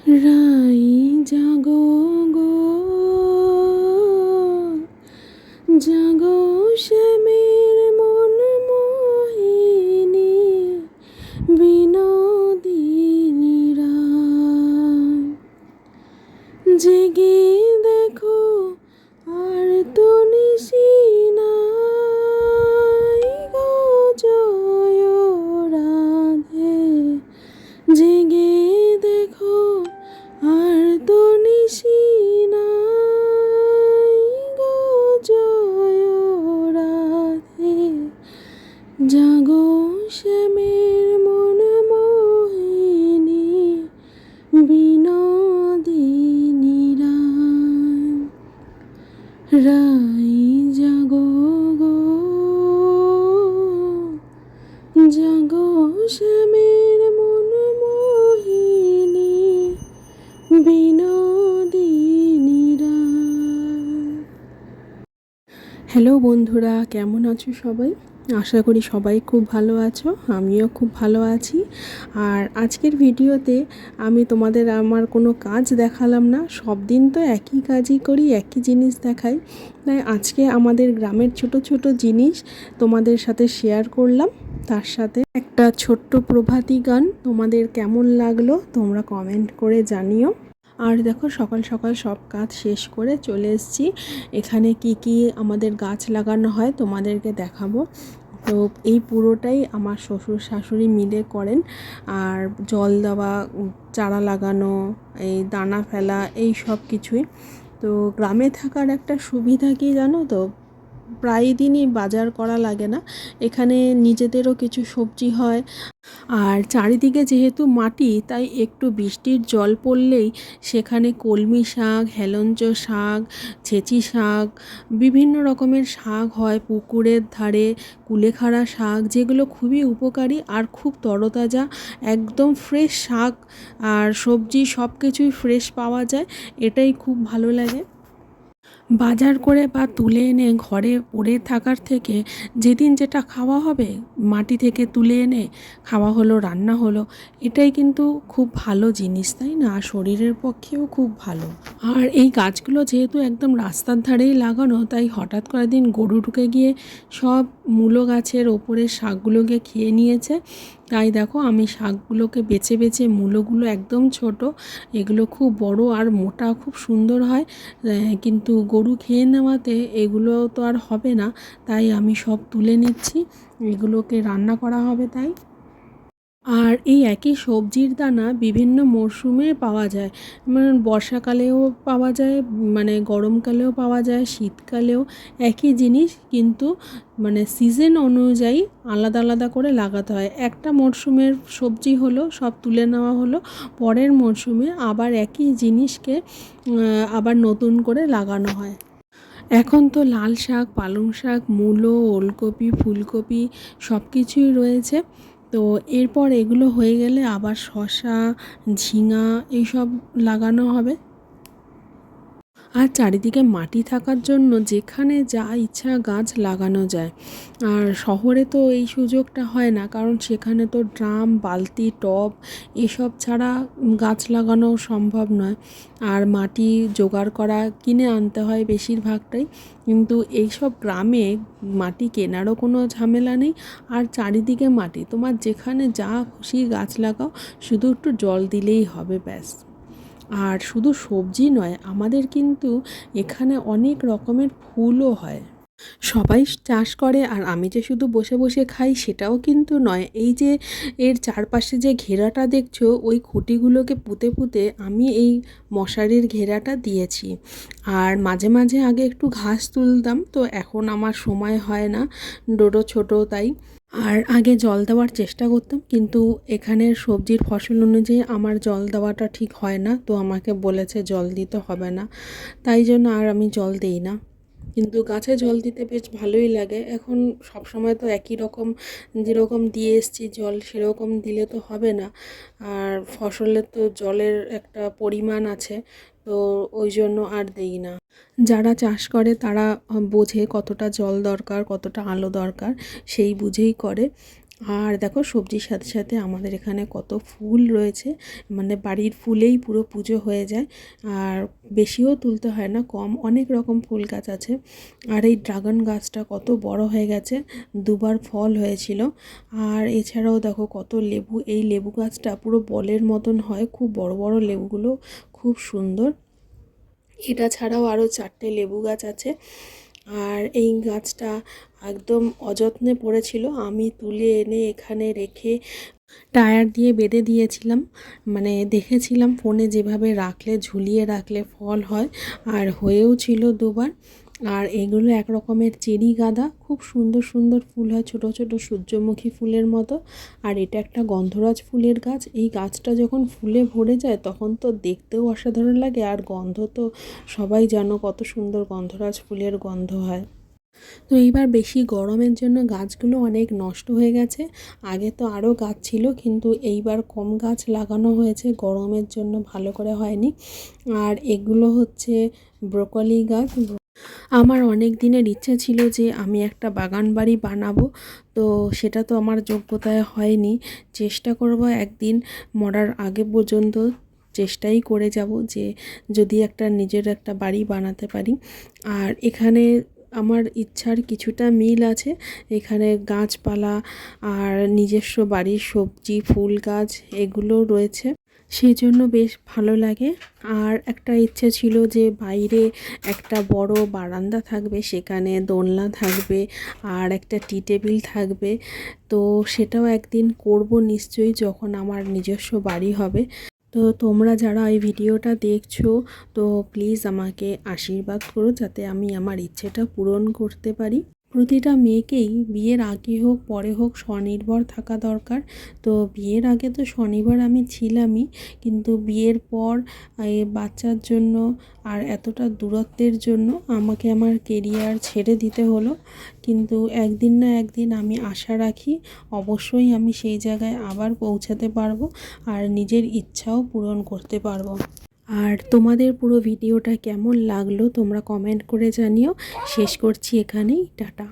রাই জাগো গো, জাগো শ্যামের মন মোহিনী, বিনোদিনী রায়। জেগে দেখো আর তো নিশি নাই গো, জয় রাধে। জেগে দেখো আর তো নিশি নাই গো, জয় রাধে। জাগো শ্যামের মন মোহিনী, বিনোদিনী রায়। রাই জাগো গো, জাগো শ্যামের মন মোহিনী, বিনোদিনী রায়। হ্যালো বন্ধুরা, কেমন আছো সবাই? আশা করি সবাই খুব ভালো আছো, আমিও খুব ভালো আছি। আর আজকের ভিডিওতে আমি তোমাদের আমার কোনো কাজ দেখালাম না, সব দিন তো একই কাজই করি, একই জিনিস দেখাই। তাই আজকে আমাদের গ্রামের ছোট ছোট জিনিস তোমাদের সাথে শেয়ার করলাম। তার সাথে একটা ছোট্ট প্রভাতী গান। তোমাদের কেমন লাগলো তোমরা কমেন্ট করে জানিও। আর দেখো, সকাল সকাল সব কাজ শেষ করে চলে এসেছি। এখানে কি কি আমাদের গাছ লাগানো হয় তোমাদেরকে দেখাবো। তো এই পুরোটাই আমার শ্বশুর শাশুড়ি মিলে করেন। আর জল দেওয়া, চারা লাগানো, এই দানা ফেলা, এই সব কিছুই। তো গ্রামে থাকার একটা সুবিধা কি জানো তো, প্রায় দিনই বাজার করা লাগে না। এখানে নিজেদেরও কিছু সবজি হয়। আর চারিদিকে যেহেতু মাটি, তাই একটু বৃষ্টির জল পড়লেই সেখানে কলমি শাক, হেলঞ্চ শাক, ছেঁচি শাক, বিভিন্ন রকমের শাক হয় পুকুরের ধারে। কুলেখাড়া শাক, যেগুলো খুবই উপকারী আর খুব তরতাজা, একদম ফ্রেশ শাক আর সবজি সব কিছুই ফ্রেশ পাওয়া যায়। এটাই খুব ভালো লাগে। বাজার করে বা তুলে এনে ঘরে পড়ে থাকার থেকে যেদিন যেটা খাওয়া হবে মাটি থেকে তুলে এনে খাওয়া হলো, রান্না হলো, এটাই কিন্তু খুব ভালো জিনিস, তাই না? শরীরের পক্ষেও খুব ভালো। আর এই গাছগুলো যেহেতু একদম রাস্তার ধারেই লাগানো, তাই হঠাৎ করে দিন গরু ঢুকে গিয়ে সব মূলো গাছের ওপরের শাকগুলোকে খেয়ে নিয়েছে। তাই দেখো, আমি শাকগুলোকে বেছে বেছে, মূলোগুলো একদম ছোট, এগুলো খুব বড় আর মোটা, খুব সুন্দর হয়, কিন্তু গরু খেয়ে নেওয়াতে এগুলো তো আর হবে না। তাই আমি সব তুলে নিচ্ছি, এগুলোকে রান্না করা হবে তাই। আর এই একই সবজির দানা বিভিন্ন মরশুমে পাওয়া যায়। মানে বর্ষাকালেও পাওয়া যায়, মানে গরমকালেও পাওয়া যায়, শীতকালেও একই জিনিস, কিন্তু মানে সিজন অনুযায়ী আলাদা আলাদা করে লাগাতে হয়। একটা মরশুমের সবজি হলো, সব তুলে নেওয়া হলো, পরের মরশুমে আবার একই জিনিসকে আবার নতুন করে লাগানো হয়। এখন তো লাল শাক, পালং শাক, মূলো, ওলকপি, ফুলকপি সব কিছুই রয়েছে। তো এরপর এগুলো হয়ে গেলে আবার শসা, ঝিঙা এইসব লাগানো হবে। আর চারিদিকে মাটি থাকার জন্য যেখানে যা ইচ্ছা গাছ লাগানো যায়। আর শহরে তো এই সুযোগটা হয় না, কারণ সেখানে তো ড্রাম, বালতি, টব এসব ছাড়া গাছ লাগানো সম্ভব নয়। আর মাটি জোগাড় করা, কিনে আনতে হয় বেশিরভাগটাই। কিন্তু এইসব গ্রামে মাটি কেনারও কোনো ঝামেলা নেই। আর চারিদিকে মাটি, তোমার যেখানে যা খুশি গাছ লাগাও, শুধু একটু জল দিলেই হবে, ব্যাস। আর শুধু সবজি নয়, আমাদের কিন্তু এখানে অনেক রকমের ফুলও হয়। সবাই চাষ করে, আর আমি যে শুধু বসে বসে খাই সেটাও কিন্তু নয়। এই যে এর চারপাশে যে ঘেরাটা দেখছো, ওই খুঁটিগুলোকে পুঁতে পুঁতে আমি এই মশারির ঘেরাটা দিয়েছি। আর মাঝে মাঝে আগে একটু ঘাস তুলতাম, তো এখন আমার সময় হয় না, ডোডো ছোট তাই। আর আগে জল দেওয়ার চেষ্টা করতাম, কিন্তু এখানের সবজির ফসল অনুযায়ী আমার জল দেওয়াটা ঠিক হয় না, তো আমাকে বলেছে জল দিতে হবে না, তাই জন্য আর আমি জল দিই না। কিন্তু গাছে জল দিতে বেশ ভালোই লাগে। এখন সব সময় তো একই রকম, যেরকম দিয়ে এসছি জল সেরকম দিলে তো হবে না। আর ফসলের তো জলের একটা পরিমাণ আছে, তো ওই জন্য আর দেই না। যারা চাষ করে তারা বোঝে কতটা জল দরকার, কতটা আলো দরকার, সেই বুঝেই করে। আর দেখো সবজির সাথে সাথে আমাদের এখানে কত ফুল রয়েছে, মানে বাড়ির ফুলেই পুরো পুজো হয়ে যায়। আর বেশিও তুলতে হয় না, কম অনেক রকম ফুল গাছ আছে। আর এই ড্রাগন গাছটা কত বড় হয়ে গেছে, দুবার ফল হয়েছিল। আর এছাড়াও দেখো কত লেবু, এই লেবু গাছটা পুরো বলের মতন হয়, খুব বড় বড় লেবুগুলো, খুব সুন্দর। এটা ছাড়াও আরও 4টে লেবু গাছ আছে। আর এই গাছটা একদম অযত্নে পড়েছিল, আমি তুলে এনে এখানে রেখে টায়ার দিয়ে বেঁধে দিয়েছিলাম। মানে দেখেছিলাম ফোনে যেভাবে রাখলে, ঝুলিয়ে রাখলে ফল হয়, আর হয়েও ছিল দুবার। আর এগুলো এক রকমের চেরি গাঁদা, খুব সুন্দর সুন্দর ফুল হয়, ছোট ছোট সূর্যমুখী ফুলের মতো। আর এটা একটা গন্ধরাজ ফুলের গাছ। এই গাছটা যখন ফুলে ভরে যায় তখন তো দেখতেও অসাধারণ লাগে, আর গন্ধ তো সবাই জানো কত সুন্দর গন্ধরাজ ফুলের গন্ধ হয়। তো এইবার বেশি গরমের জন্য গাছগুলো অনেক নষ্ট হয়ে গেছে। আগে তো আরও গাছ ছিল, কিন্তু এইবার কম গাছ লাগানো হয়েছে, গরমের জন্য ভালো করে হয়নি। আর এগুলো হচ্ছে ব্রোকলি গাছ। আমার অনেক দিনের ইচ্ছে ছিল যে আমি একটা বাগান বাড়ি বানাবো, তো সেটা তো আমার যোগ্যতায় হয়নি। চেষ্টা করব একদিন, মরার আগে পর্যন্ত চেষ্টাই করে যাব যে যদি একটা নিজের একটা বাড়ি বানাতে পারি। আর এখানে আমার ইচ্ছার কিছুটা মিল আছে, এখানে গাছপালা আর নিজস্ব বাড়ির সবজি ফুল গাছ এগুলো রয়েছে, সেই জন্য বেশ ভালো লাগে। আর একটা ইচ্ছে ছিল যে বাইরে একটা বড় বারান্দা থাকবে, সেখানে দোলনা থাকবে আর একটা টি টেবিল থাকবে। তো সেটাও একদিন করব নিশ্চয়ই, যখন আমার নিজস্ব বাড়ি হবে। তো তোমরা যারা এই ভিডিওটা দেখছো, তো প্লিজ আমাকে আশীর্বাদ করো যাতে আমি আমার ইচ্ছেটা পূরণ করতে পারি। প্রতিটা মেয়েকেই বিয়ের আগে হোক পরে হোক স্বনির্ভর থাকা দরকার। তো বিয়ের আগে তো স্বনির্ভর আমি ছিলামই, কিন্তু বিয়ের পর এই বাচ্চার জন্য আর এতটা দূরত্বের জন্য আমাকে আমার কেরিয়ার ছেড়ে দিতে হলো। কিন্তু একদিন না একদিন আমি আশা রাখি অবশ্যই আমি সেই জায়গায় আবার পৌঁছাতে পারবো, আর নিজের ইচ্ছাও পূরণ করতে পারবো। আর তোমাদের পুরো ভিডিওটা কেমন লাগলো তোমরা কমেন্ট করে জানিও। শেষ করছি এখানেই, টাটা।